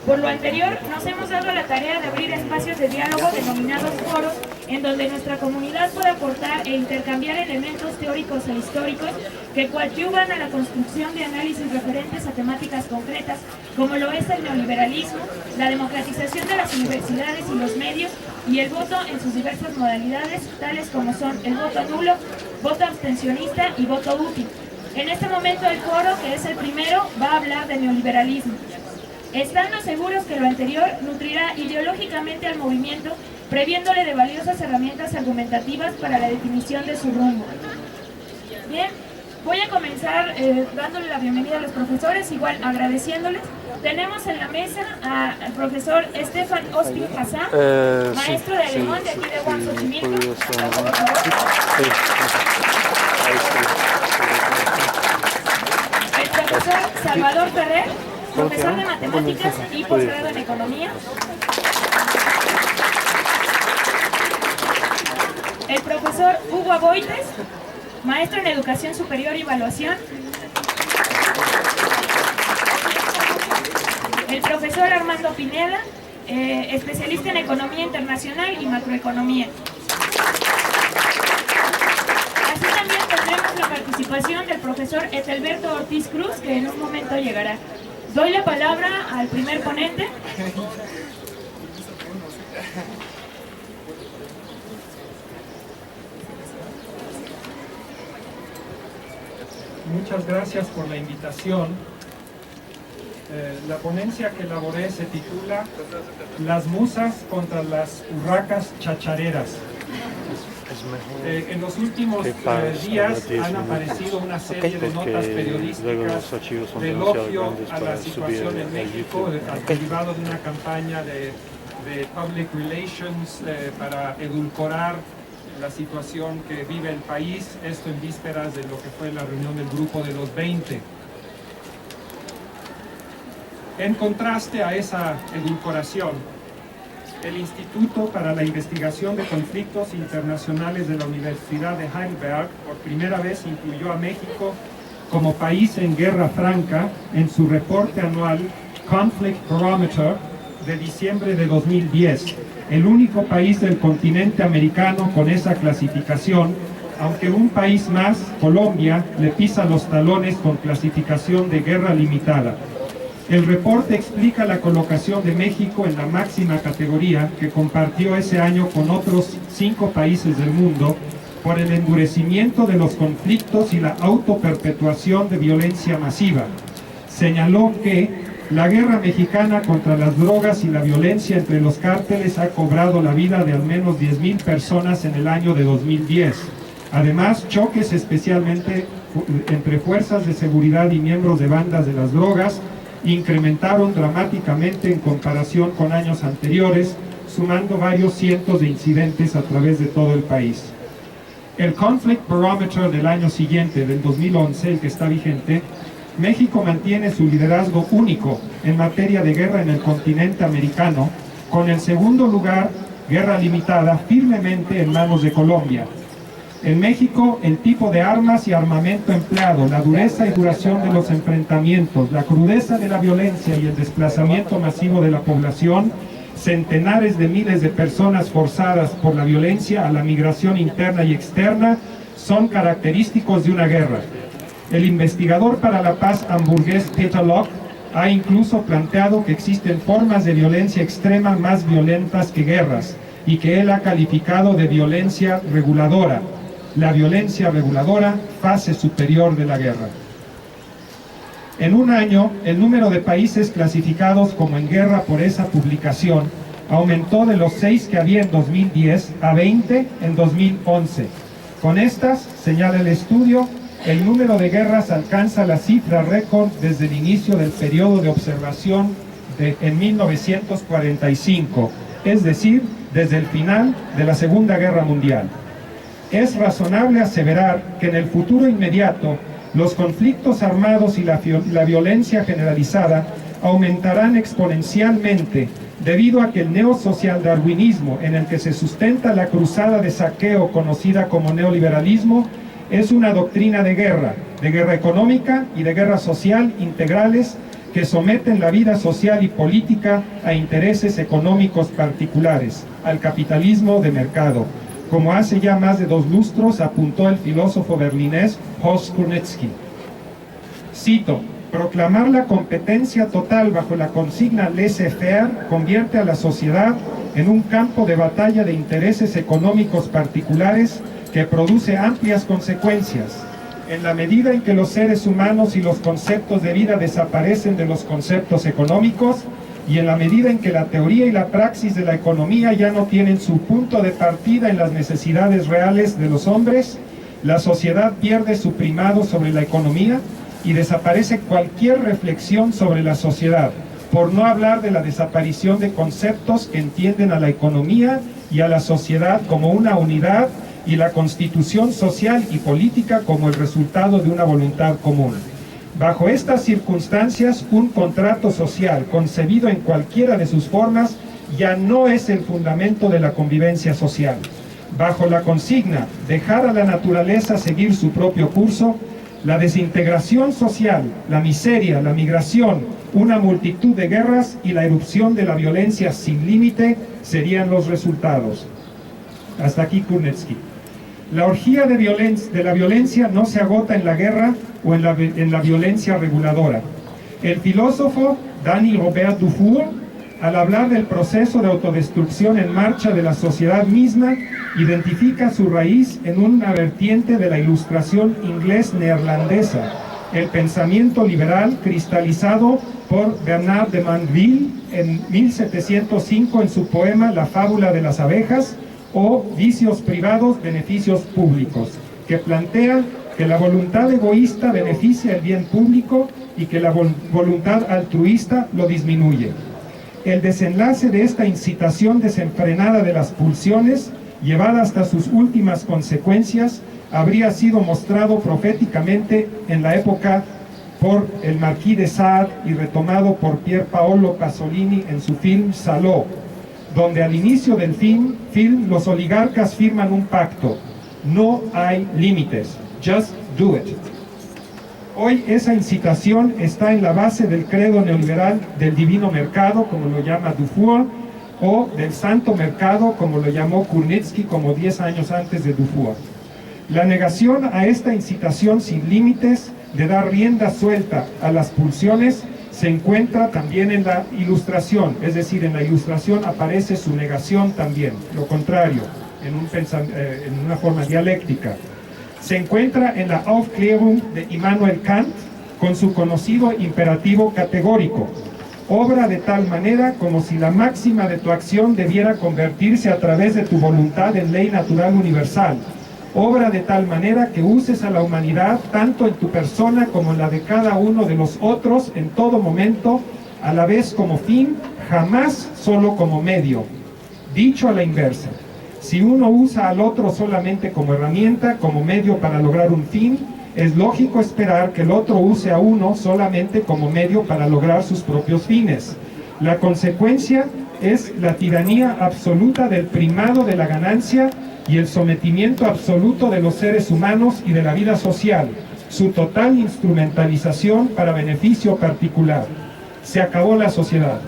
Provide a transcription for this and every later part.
Por lo anterior, nos hemos dado la tarea de abrir espacios de diálogo denominados foros, en donde nuestra comunidad puede aportar e intercambiar elementos teóricos e históricos que coadyuvan a la construcción de análisis referentes a temáticas concretas, como lo es el neoliberalismo, la democratización de las universidades y los medios, y el voto en sus diversas modalidades, tales como son el voto nulo, voto abstencionista y voto útil. En este momento el foro, que es el primero, va a hablar de neoliberalismo. Estando seguros que lo anterior nutrirá ideológicamente al movimiento, previéndole de valiosas herramientas argumentativas para la definición de su rumbo. Bien, voy a comenzar dándole la bienvenida a los profesores, igual agradeciéndoles. Tenemos en la mesa al profesor Stefan Ospin Hassan, maestro de alemán de aquí de Guangzhou. El profesor Salvador Ferrer, profesor de matemáticas y posgrado en economía. El profesor Hugo Aboites, maestro en educación superior y evaluación. El profesor Armando Pineda, especialista en economía internacional y macroeconomía. Así también tendremos la participación del profesor Etelberto Ortiz Cruz, que en un momento llegará. Doy la palabra al primer ponente. Muchas gracias por la invitación. La ponencia que elaboré se titula Las musas contra las urracas chachareras. En los últimos días han aparecido una serie de notas periodísticas de elogio a la situación en México, derivado de una campaña de public relations para edulcorar la situación que vive el país, esto en vísperas de lo que fue la reunión del Grupo de los 20. En contraste a esa edulcoración, el Instituto para la Investigación de Conflictos Internacionales de la Universidad de Heidelberg por primera vez incluyó a México como país en guerra franca en su reporte anual Conflict Barometer de diciembre de 2010, el único país del continente americano con esa clasificación, aunque un país más, Colombia, le pisa los talones con clasificación de guerra limitada. El reporte explica la colocación de México en la máxima categoría que compartió ese año con otros 5 países del mundo por el endurecimiento de los conflictos y la autoperpetuación de violencia masiva. Señaló que la guerra mexicana contra las drogas y la violencia entre los cárteles ha cobrado la vida de al menos 10,000 personas en el año de 2010. Además, choques especialmente entre fuerzas de seguridad y miembros de bandas de las drogas incrementaron dramáticamente en comparación con años anteriores, sumando varios cientos de incidentes a través de todo el país. El Conflict Barometer del año siguiente, del 2011, el que está vigente, México mantiene su liderazgo único en materia de guerra en el continente americano, con el segundo lugar, guerra limitada, firmemente en manos de Colombia. En México, el tipo de armas y armamento empleado, la dureza y duración de los enfrentamientos, la crudeza de la violencia y el desplazamiento masivo de la población, centenares de miles de personas forzadas por la violencia a la migración interna y externa, son característicos de una guerra. El investigador para la paz hamburgués Peter Locke ha incluso planteado que existen formas de violencia extrema más violentas que guerras, y que él ha calificado de violencia reguladora. La violencia reguladora, fase superior de la guerra. En un año, el número de países clasificados como en guerra por esa publicación aumentó de los 6 que había en 2010 a 20 en 2011. Con estas, señala el estudio, el número de guerras alcanza la cifra récord desde el inicio del periodo de observación en 1945, es decir, desde el final de la Segunda Guerra Mundial. Es razonable aseverar que en el futuro inmediato los conflictos armados y la violencia generalizada aumentarán exponencialmente debido a que el neosocialdarwinismo, en el que se sustenta la cruzada de saqueo conocida como neoliberalismo, es una doctrina de guerra económica y de guerra social integrales que someten la vida social y política a intereses económicos particulares, al capitalismo de mercado, como hace ya más de 2 lustros apuntó el filósofo berlinés Horst Kurnetsky. Cito: proclamar la competencia total bajo la consigna laissez-faire convierte a la sociedad en un campo de batalla de intereses económicos particulares que produce amplias consecuencias. En la medida en que los seres humanos y los conceptos de vida desaparecen de los conceptos económicos, y en la medida en que la teoría y la praxis de la economía ya no tienen su punto de partida en las necesidades reales de los hombres, la sociedad pierde su primado sobre la economía y desaparece cualquier reflexión sobre la sociedad, por no hablar de la desaparición de conceptos que entienden a la economía y a la sociedad como una unidad y la constitución social y política como el resultado de una voluntad común. Bajo estas circunstancias, un contrato social concebido en cualquiera de sus formas ya no es el fundamento de la convivencia social. Bajo la consigna dejar a la naturaleza seguir su propio curso, la desintegración social, la miseria, la migración, una multitud de guerras y la erupción de la violencia sin límite serían los resultados. Hasta aquí Kurnetsky. La orgía de la violencia no se agota en la guerra o en la violencia reguladora. El filósofo Dany Robert Dufour, al hablar del proceso de autodestrucción en marcha de la sociedad misma, identifica su raíz en una vertiente de la ilustración inglés-neerlandesa, el pensamiento liberal cristalizado por Bernard de Mandeville en 1705 en su poema La fábula de las abejas, o Vicios privados, beneficios públicos, que plantea que la voluntad egoísta beneficia el bien público y que la voluntad altruista lo disminuye. El desenlace de esta incitación desenfrenada de las pulsiones, llevada hasta sus últimas consecuencias, habría sido mostrado proféticamente en la época por el Marquis de Sade y retomado por Pier Paolo Pasolini en su film Salò, donde al inicio del film los oligarcas firman un pacto: no hay límites, just do it. Hoy esa incitación está en la base del credo neoliberal del divino mercado, como lo llama Dufour, o del santo mercado, como lo llamó Kurnetsky como 10 años antes de Dufour. La negación a esta incitación sin límites de dar rienda suelta a las pulsiones se encuentra también en la ilustración, es decir, en la ilustración aparece su negación también, lo contrario, en una forma dialéctica. Se encuentra en la Aufklärung de Immanuel Kant con su conocido imperativo categórico: obra de tal manera como si la máxima de tu acción debiera convertirse a través de tu voluntad en ley natural universal. Obra de tal manera que uses a la humanidad tanto en tu persona como en la de cada uno de los otros en todo momento, a la vez como fin, jamás solo como medio. Dicho a la inversa, si uno usa al otro solamente como herramienta, como medio para lograr un fin, es lógico esperar que el otro use a uno solamente como medio para lograr sus propios fines. La consecuencia es la tiranía absoluta del primado de la ganancia y el sometimiento absoluto de los seres humanos y de la vida social, su total instrumentalización para beneficio particular. Se acabó la sociedad,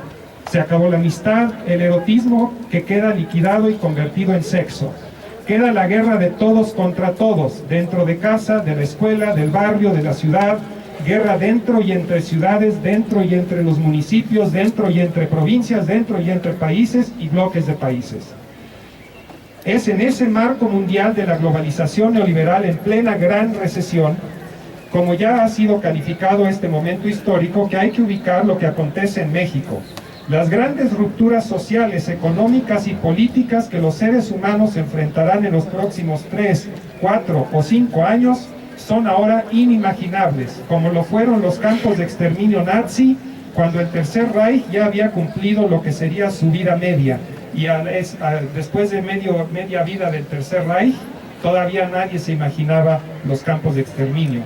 se acabó la amistad, el erotismo que queda liquidado y convertido en sexo. Queda la guerra de todos contra todos, dentro de casa, de la escuela, del barrio, de la ciudad, guerra dentro y entre ciudades, dentro y entre los municipios, dentro y entre provincias, dentro y entre países y bloques de países. Es en ese marco mundial de la globalización neoliberal en plena gran recesión, como ya ha sido calificado este momento histórico, que hay que ubicar lo que acontece en México. Las grandes rupturas sociales, económicas y políticas que los seres humanos enfrentarán en los próximos 3, 4 o 5 años son ahora inimaginables, como lo fueron los campos de exterminio nazi, cuando el Tercer Reich ya había cumplido lo que sería su vida media. Y después de media vida del Tercer Reich, todavía nadie se imaginaba los campos de exterminio.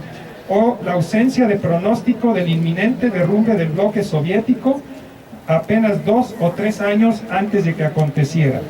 O la ausencia de pronóstico del inminente derrumbe del bloque soviético apenas 2 o 3 años antes de que aconteciera.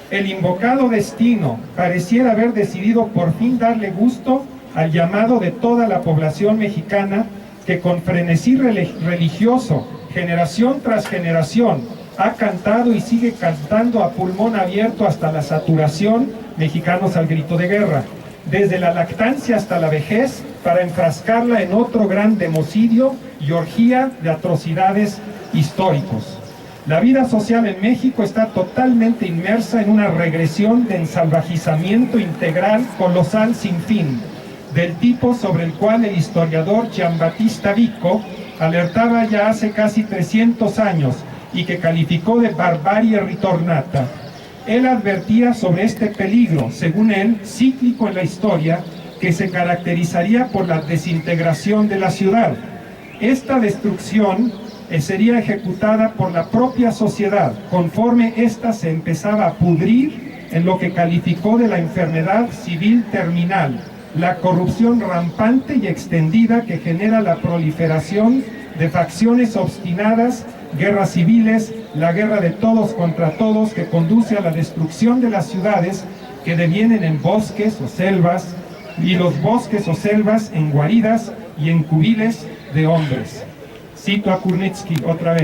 El invocado destino pareciera haber decidido por fin darle gusto al llamado de toda la población mexicana que con frenesí religioso, generación tras generación, ha cantado y sigue cantando a pulmón abierto hasta la saturación, mexicanos al grito de guerra, desde la lactancia hasta la vejez, para enfrascarla en otro gran democidio y orgía de atrocidades históricos. La vida social en México está totalmente inmersa en una regresión de ensalvajizamiento integral colosal sin fin, del tipo sobre el cual el historiador Giambattista Vico alertaba ya hace casi 300 años y que calificó de barbarie ritornata. Él advertía sobre este peligro, según él, cíclico en la historia, que se caracterizaría por la desintegración de la ciudad. Esta destrucción sería ejecutada por la propia sociedad, conforme ésta se empezaba a pudrir en lo que calificó de la enfermedad civil terminal, la corrupción rampante y extendida que genera la proliferación de facciones obstinadas, guerras civiles, la guerra de todos contra todos que conduce a la destrucción de las ciudades que devienen en bosques o selvas, y los bosques o selvas en guaridas y en cubiles de hombres. Cito a Kurnitsky otra vez.